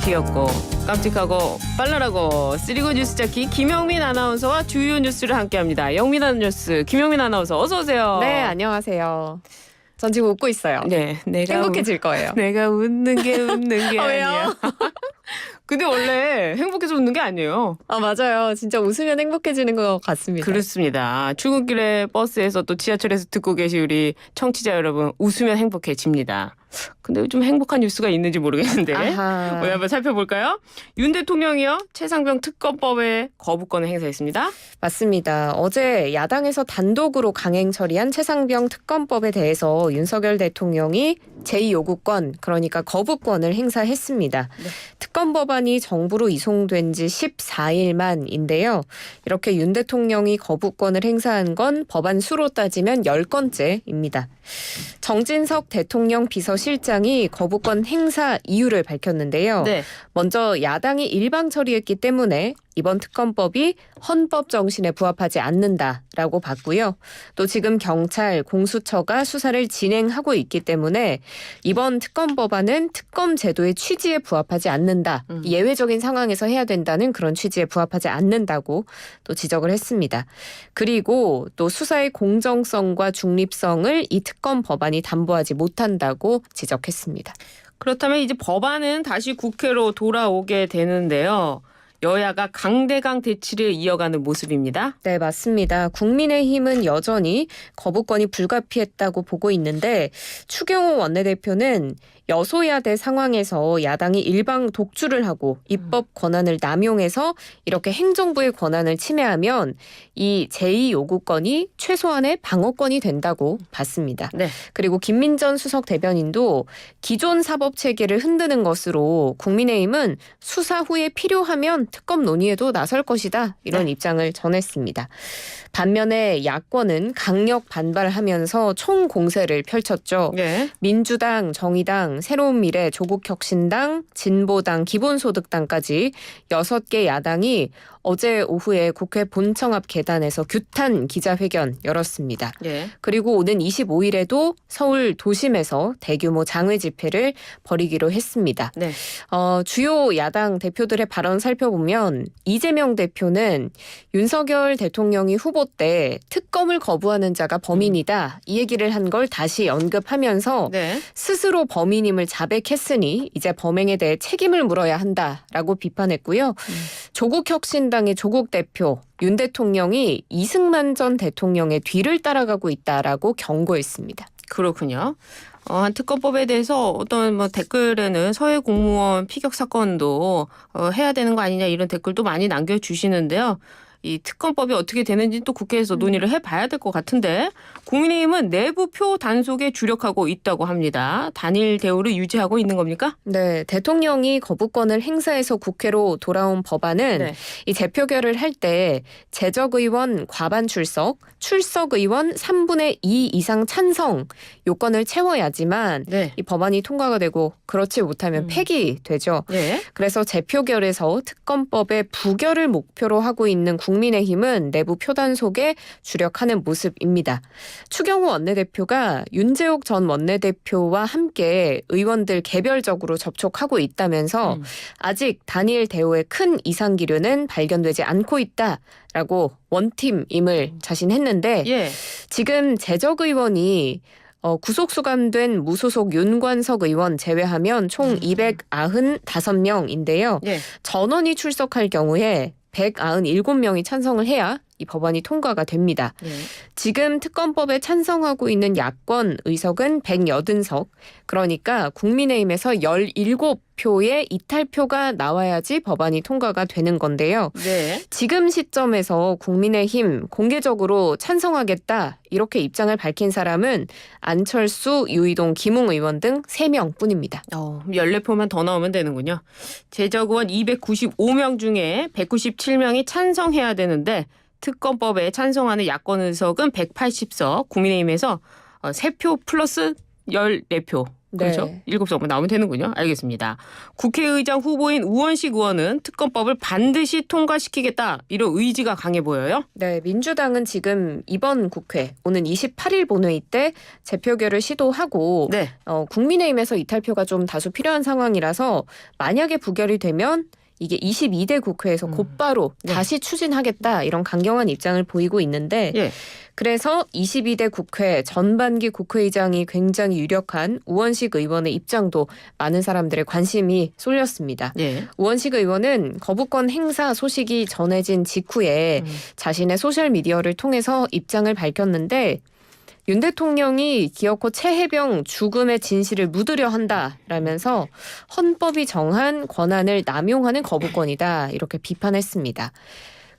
귀엽고 깜찍하고 빨라라고 쓰리고 뉴스 찾기 김영민 아나운서와 주요 뉴스를 함께합니다. 영민한 뉴스 김영민 아나운서 어서 오세요. 네, 안녕하세요. 전 지금 웃고 있어요. 네, 내가 행복해질 거예요. 내가 웃는 게 왜요? 아니에요. 근데 원래 행복해서 웃는 게 아니에요. 아, 맞아요. 진짜 웃으면 행복해지는 것 같습니다. 그렇습니다. 출근길에 버스에서 또 지하철에서 듣고 계신 우리 청취자 여러분 웃으면 행복해집니다. 근데 좀 행복한 뉴스가 있는지 모르겠는데 아하. 우리 한번 살펴볼까요? 윤 대통령이요. 최상병 특검법에 거부권을 행사했습니다. 맞습니다. 어제 야당에서 단독으로 강행 처리한 최상병 특검법에 대해서 윤석열 대통령이 제2요구권, 그러니까 거부권을 행사했습니다. 네. 특검 법안이 정부로 이송된 지 14일 만인데요. 이렇게 윤 대통령이 거부권을 행사한 건 법안 수로 따지면 10건째입니다. 정진석 대통령 비서실장이 거부권 행사 이유를 밝혔는데요. 네. 먼저 야당이 일방 처리했기 때문에 이번 특검법이 헌법 정신에 부합하지 않는다라고 봤고요. 또 지금 경찰, 공수처가 수사를 진행하고 있기 때문에 이번 특검 법안은 특검 제도의 취지에 부합하지 않는다. 예외적인 상황에서 해야 된다는 그런 취지에 부합하지 않는다고 또 지적을 했습니다. 그리고 또 수사의 공정성과 중립성을 이 특검 법안이 담보하지 못한다고 지적했습니다. 그렇다면 이제 법안은 다시 국회로 돌아오게 되는데요. 여야가 강대강 대치를 이어가는 모습입니다. 네, 맞습니다. 국민의힘은 여전히 거부권이 불가피했다고 보고 있는데 추경호 원내대표는 여소야대 상황에서 야당이 일방 독주를 하고 입법 권한을 남용해서 이렇게 행정부의 권한을 침해하면 이 제2요구권이 최소한의 방어권이 된다고 봤습니다. 네. 그리고 김민전 수석 대변인도 기존 사법체계를 흔드는 것으로 국민의힘은 수사 후에 필요하면 특검 논의에도 나설 것이다. 이런 네. 입장을 전했습니다. 반면에 야권은 강력 반발하면서 총공세를 펼쳤죠. 네. 민주당, 정의당, 새로운미래, 조국혁신당, 진보당, 기본소득당까지 6개 야당이 어제 오후에 국회 본청 앞 계단에서 규탄 기자회견 열었습니다. 네. 그리고 오는 25일에도 서울 도심에서 대규모 장외 집회를 벌이기로 했습니다. 네. 주요 야당 대표들의 발언 살펴보면 이재명 대표는 윤석열 대통령이 후보 때 특검을 거부하는 자가 범인이다. 이 얘기를 한 걸 다시 언급하면서 네. 스스로 범인임을 자백했으니 이제 범행에 대해 책임을 물어야 한다라고 비판했고요. 조국혁신당의 조국 대표 윤 대통령이 이승만 전 대통령의 뒤를 따라가고 있다라고 경고했습니다. 그렇군요. 한 특검법에 대해서 어떤 뭐 댓글에는 서해 공무원 피격 사건도 해야 되는 거 아니냐 이런 댓글도 많이 남겨주시는데요. 이 특검법이 어떻게 되는지 또 국회에서 논의를 해봐야 될 것 같은데 국민의힘은 내부 표 단속에 주력하고 있다고 합니다. 단일 대우를 유지하고 있는 겁니까? 네, 대통령이 거부권을 행사해서 국회로 돌아온 법안은 네. 이 재표결을 할 때 재적의원 과반 출석, 출석의원 3분의 2 이상 찬성 요건을 채워야지만 네. 이 법안이 통과가 되고 그렇지 못하면 폐기되죠. 네. 그래서 재표결에서 특검법의 부결을 목표로 하고 있는 국민의힘은 내부 표단속에 주력하는 모습입니다. 추경호 원내대표가 윤재욱 전 원내대표와 함께 의원들 개별적으로 접촉하고 있다면서 아직 단일 대우의 큰 이상 기류는 발견되지 않고 있다라고 원팀임을 자신했는데 예. 지금 재적 의원이 구속 수감된 무소속 윤관석 의원 제외하면 총 295명인데요. 예. 전원이 출석할 경우에 197명이 찬성을 해야 이 법안이 통과가 됩니다. 예. 지금 특검법에 찬성하고 있는 야권 의석은 180석. 그러니까 국민의힘에서 17표의 이탈표가 나와야지 법안이 통과가 되는 건데요. 네. 지금 시점에서 국민의힘 공개적으로 찬성하겠다 이렇게 입장을 밝힌 사람은 안철수, 유이동, 김웅 의원 등 3명뿐입니다. 14표만 더 나오면 되는군요. 재적 의원 295명 중에 197명이 찬성해야 되는데 특검법에 찬성하는 야권 의석은 180석, 국민의힘에서 3표 플러스 14표. 그렇죠? 네. 7석 나오면 되는군요. 알겠습니다. 국회의장 후보인 우원식 의원은 특검법을 반드시 통과시키겠다. 이런 의지가 강해 보여요. 네, 민주당은 지금 이번 국회 오는 28일 본회의 때 재표결을 시도하고 네. 국민의힘에서 이탈표가 좀 다수 필요한 상황이라서 만약에 부결이 되면 이게 22대 국회에서 곧바로 네. 다시 추진하겠다 이런 강경한 입장을 보이고 있는데 예. 그래서 22대 국회 전반기 국회의장이 굉장히 유력한 우원식 의원의 입장도 많은 사람들의 관심이 쏠렸습니다. 예. 우원식 의원은 거부권 행사 소식이 전해진 직후에 자신의 소셜미디어를 통해서 입장을 밝혔는데 윤 대통령이 기어코 최혜병 죽음의 진실을 묻으려 한다라면서 헌법이 정한 권한을 남용하는 거부권이다 이렇게 비판했습니다.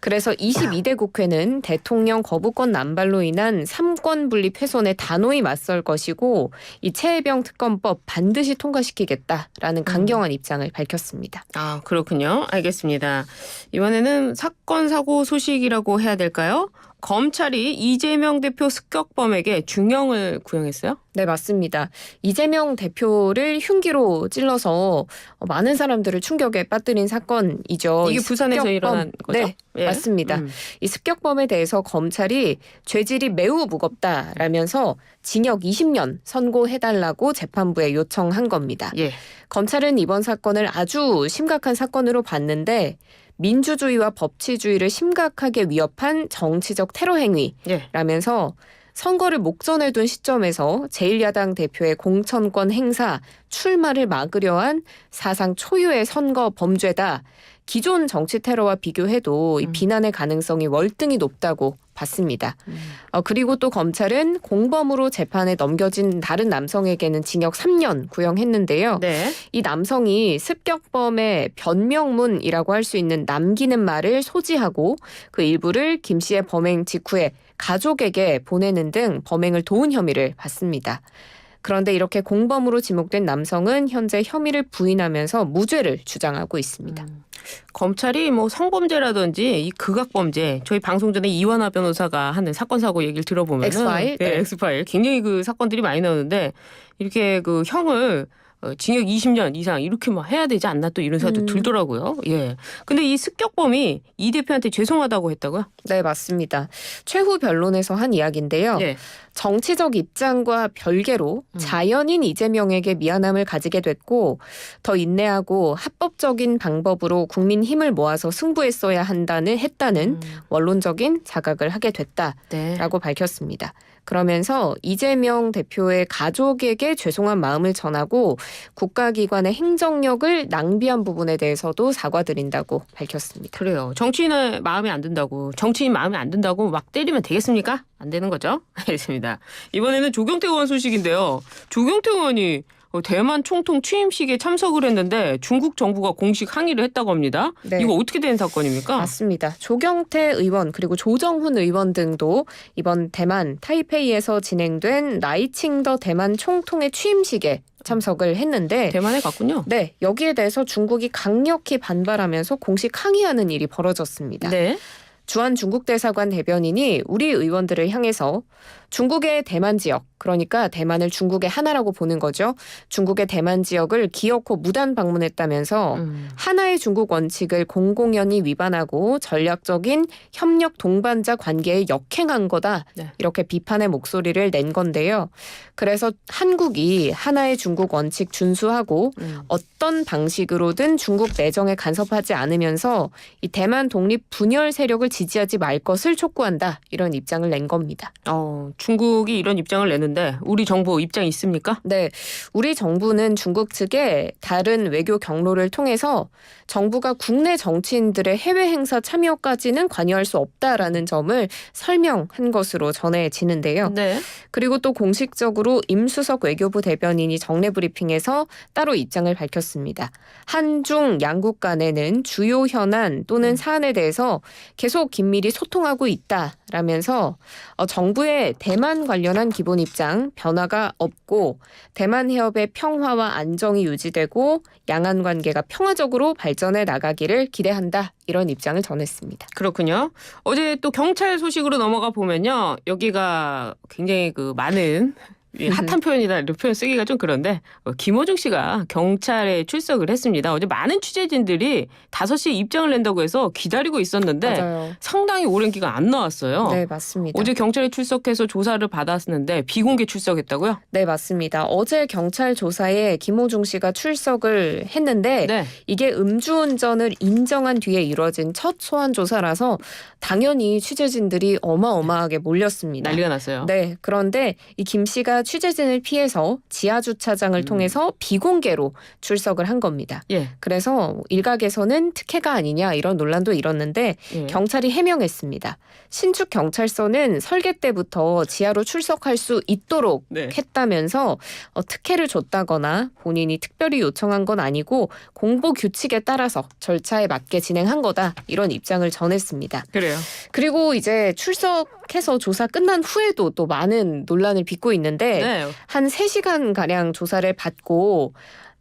그래서 22대 국회는 대통령 거부권 남발로 인한 삼권 분립 훼손에 단호히 맞설 것이고 이 최혜병 특검법 반드시 통과시키겠다라는 강경한 입장을 밝혔습니다. 아, 그렇군요. 알겠습니다. 이번에는 사건 사고 소식이라고 해야 될까요? 검찰이 이재명 대표 습격범에게 중형을 구형했어요? 네, 맞습니다. 이재명 대표를 흉기로 찔러서 많은 사람들을 충격에 빠뜨린 사건이죠. 이게 이 부산에서 습격범. 일어난 거죠? 네, 예. 맞습니다. 이 습격범에 대해서 검찰이 죄질이 매우 무겁다라면서 징역 20년 선고해달라고 재판부에 요청한 겁니다. 예. 검찰은 이번 사건을 아주 심각한 사건으로 봤는데 민주주의와 법치주의를 심각하게 위협한 정치적 테러 행위라면서 선거를 목전에 둔 시점에서 제1야당 대표의 공천권 행사, 출마를 막으려 한 사상 초유의 선거 범죄다. 기존 정치 테러와 비교해도 이 비난의 가능성이 월등히 높다고 봤습니다. 그리고 또 검찰은 공범으로 재판에 넘겨진 다른 남성에게는 징역 3년 구형했는데요. 네. 이 남성이 습격범의 변명문이라고 할 수 있는 남기는 말을 소지하고 그 일부를 김 씨의 범행 직후에 가족에게 보내는 등 범행을 도운 혐의를 받습니다. 그런데 이렇게 공범으로 지목된 남성은 현재 혐의를 부인하면서 무죄를 주장하고 있습니다. 검찰이 뭐 성범죄라든지 이 극악범죄, 저희 방송 전에 이완화 변호사가 하는 사건 사고 얘기를 들어보면 엑스파일? 네, 엑스파일 굉장히 그 사건들이 많이 나오는데 이렇게 그 형을 징역 20년 이상 이렇게 막 해야 되지 않나 또 이런 생각도 들더라고요. 예. 근데 이 습격범이 이 대표한테 죄송하다고 했다고요? 네, 맞습니다. 최후 변론에서 한 이야기인데요. 예. 정치적 입장과 별개로 자연인 이재명에게 미안함을 가지게 됐고 더 인내하고 합법적인 방법으로 국민 힘을 모아서 승부했어야 했다는 원론적인 자각을 하게 됐다라고 네. 밝혔습니다. 그러면서 이재명 대표의 가족에게 죄송한 마음을 전하고 국가기관의 행정력을 낭비한 부분에 대해서도 사과드린다고 밝혔습니다. 그래요. 정치인의 마음에 안 든다고, 정치인 마음에 안 든다고 막 때리면 되겠습니까? 안 되는 거죠? 알겠습니다. 이번에는 조경태 의원 소식인데요. 조경태 의원이 대만 총통 취임식에 참석을 했는데 중국 정부가 공식 항의를 했다고 합니다. 네. 이거 어떻게 된 사건입니까? 맞습니다. 조경태 의원 그리고 조정훈 의원 등도 이번 대만 타이페이에서 진행된 라이칭더 대만 총통의 취임식에 참석을 했는데 대만에 갔군요. 네, 여기에 대해서 중국이 강력히 반발하면서 공식 항의하는 일이 벌어졌습니다. 네. 주한 중국 대사관 대변인이 우리 의원들을 향해서 중국의 대만 지역, 그러니까 대만을 중국의 하나라고 보는 거죠. 중국의 대만 지역을 기어코 무단 방문했다면서 하나의 중국 원칙을 공공연히 위반하고 전략적인 협력 동반자 관계에 역행한 거다. 네. 이렇게 비판의 목소리를 낸 건데요. 그래서 한국이 하나의 중국 원칙 준수하고 어떤 방식으로든 중국 내정에 간섭하지 않으면서 이 대만 독립 분열 세력을 지지하지 말 것을 촉구한다. 이런 입장을 낸 겁니다. 중국이 이런 입장을 내는데 우리 정부 입장이 있습니까? 네, 우리 정부는 중국 측에 다른 외교 경로를 통해서 정부가 국내 정치인들의 해외 행사 참여까지는 관여할 수 없다라는 점을 설명한 것으로 전해지는데요. 네. 그리고 또 공식적으로 임수석 외교부 대변인이 정례 브리핑에서 따로 입장을 밝혔습니다. 한중 양국 간에는 주요 현안 또는 사안에 대해서 계속 긴밀히 소통하고 있다라면서 정부의 대만 관련한 기본 입장 변화가 없고 대만 해협의 평화와 안정이 유지되고 양안 관계가 평화적으로 발전해 나가기를 기대한다. 이런 입장을 전했습니다. 그렇군요. 어제 또 경찰 소식으로 넘어가 보면요. 여기가 굉장히 그 많은 이 핫한 표현이다 이런 표현 쓰기가 좀 그런데 김호중 씨가 경찰에 출석을 했습니다. 어제 많은 취재진들이 5시에 입장을 낸다고 해서 기다리고 있었는데 맞아요. 상당히 오랜 기간 안 나왔어요. 네, 맞습니다. 어제 경찰에 출석해서 조사를 받았는데 비공개 출석했다고요? 네, 맞습니다. 어제 경찰 조사에 김호중 씨가 출석을 했는데 네. 이게 음주운전을 인정한 뒤에 이뤄진 첫 소환 조사라서 당연히 취재진들이 어마어마하게 몰렸습니다. 난리가 났어요. 네, 그런데 이 김 씨가 취재진을 피해서 지하 주차장을 통해서 비공개로 출석을 한 겁니다. 예. 그래서 일각에서는 특혜가 아니냐 이런 논란도 일었는데 예. 경찰이 해명했습니다. 신축 경찰서는 설계 때부터 지하로 출석할 수 있도록 네. 했다면서 특혜를 줬다거나 본인이 특별히 요청한 건 아니고 공보 규칙에 따라서 절차에 맞게 진행한 거다 이런 입장을 전했습니다. 그래요. 그리고 이제 출석해서 조사 끝난 후에도 또 많은 논란을 빚고 있는데 네. 한 3시간 가량 조사를 받고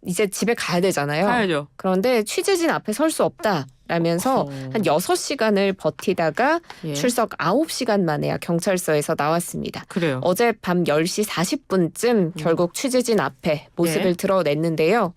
이제 집에 가야 되잖아요. 가야죠. 그런데 취재진 앞에 설 수 없다라면서 한 6시간을 버티다가 예. 출석 9시간 만에야 경찰서에서 나왔습니다. 그래요. 어제 밤 10시 40분쯤 결국 취재진 앞에 모습을 네. 드러냈는데요.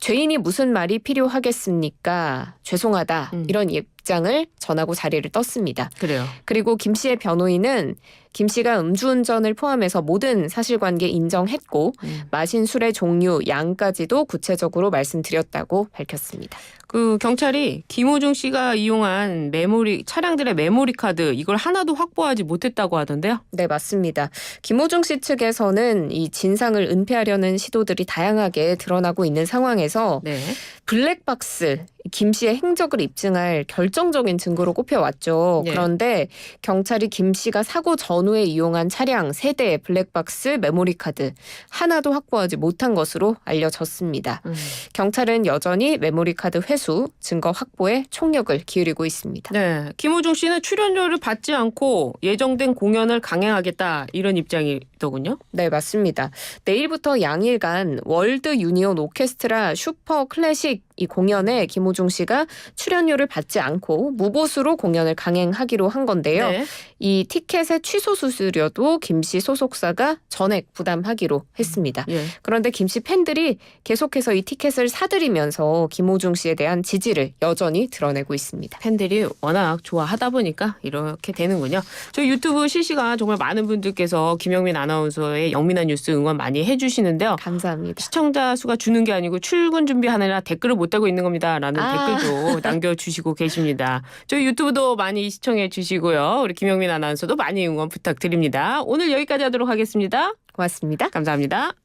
죄인이 무슨 말이 필요하겠습니까? 죄송하다. 이런 입장을 전하고 자리를 떴습니다. 그래요. 그리고 김 씨의 변호인은 김 씨가 음주운전을 포함해서 모든 사실관계 인정했고 마신 술의 종류, 양까지도 구체적으로 말씀드렸다고 밝혔습니다. 그 경찰이 김호중 씨가 이용한 차량들의 메모리 카드 이걸 하나도 확보하지 못했다고 하던데요. 네, 맞습니다. 김호중 씨 측에서는 이 진상을 은폐하려는 시도들이 다양하게 드러나고 있는 상황에서 네. 블랙박스, 김 씨의 행적을 입증할 결정적인 증거로 꼽혀왔죠. 네. 그런데 경찰이 김 씨가 사고 전후에 이용한 차량 3대의 블랙박스 메모리 카드 하나도 확보하지 못한 것으로 알려졌습니다. 경찰은 여전히 메모리 카드 회수, 증거 확보에 총력을 기울이고 있습니다. 네. 김호중 씨는 출연료를 받지 않고 예정된 공연을 강행하겠다 이런 입장이더군요. 네, 맞습니다. 내일부터 양일간 월드 유니온 오케스트라 슈퍼 클래식 이 공연에 김호중 씨가 출연료를 받지 않고 무보수로 공연을 강행하기로 한 건데요. 네. 이 티켓의 취소 수수료도 김 씨 소속사가 전액 부담하기로 했습니다. 예. 그런데 김 씨 팬들이 계속해서 이 티켓을 사들이면서 김호중 씨에 대한 지지를 여전히 드러내고 있습니다. 팬들이 워낙 좋아하다 보니까 이렇게 되는군요. 저희 유튜브 실시간 정말 많은 분들께서 김영민 아나운서의 영민한 뉴스 응원 많이 해주시는데요. 감사합니다. 시청자 수가 주는 게 아니고 출근 준비하느라 댓글을 못하고 있는 겁니다. 라는 댓글도 남겨주시고 계십니다. 저희 유튜브도 많이 시청해 주시고요. 우리 김영민 아나운서도 많이 응원 부탁드립니다. 오늘 여기까지 하도록 하겠습니다. 고맙습니다. 감사합니다.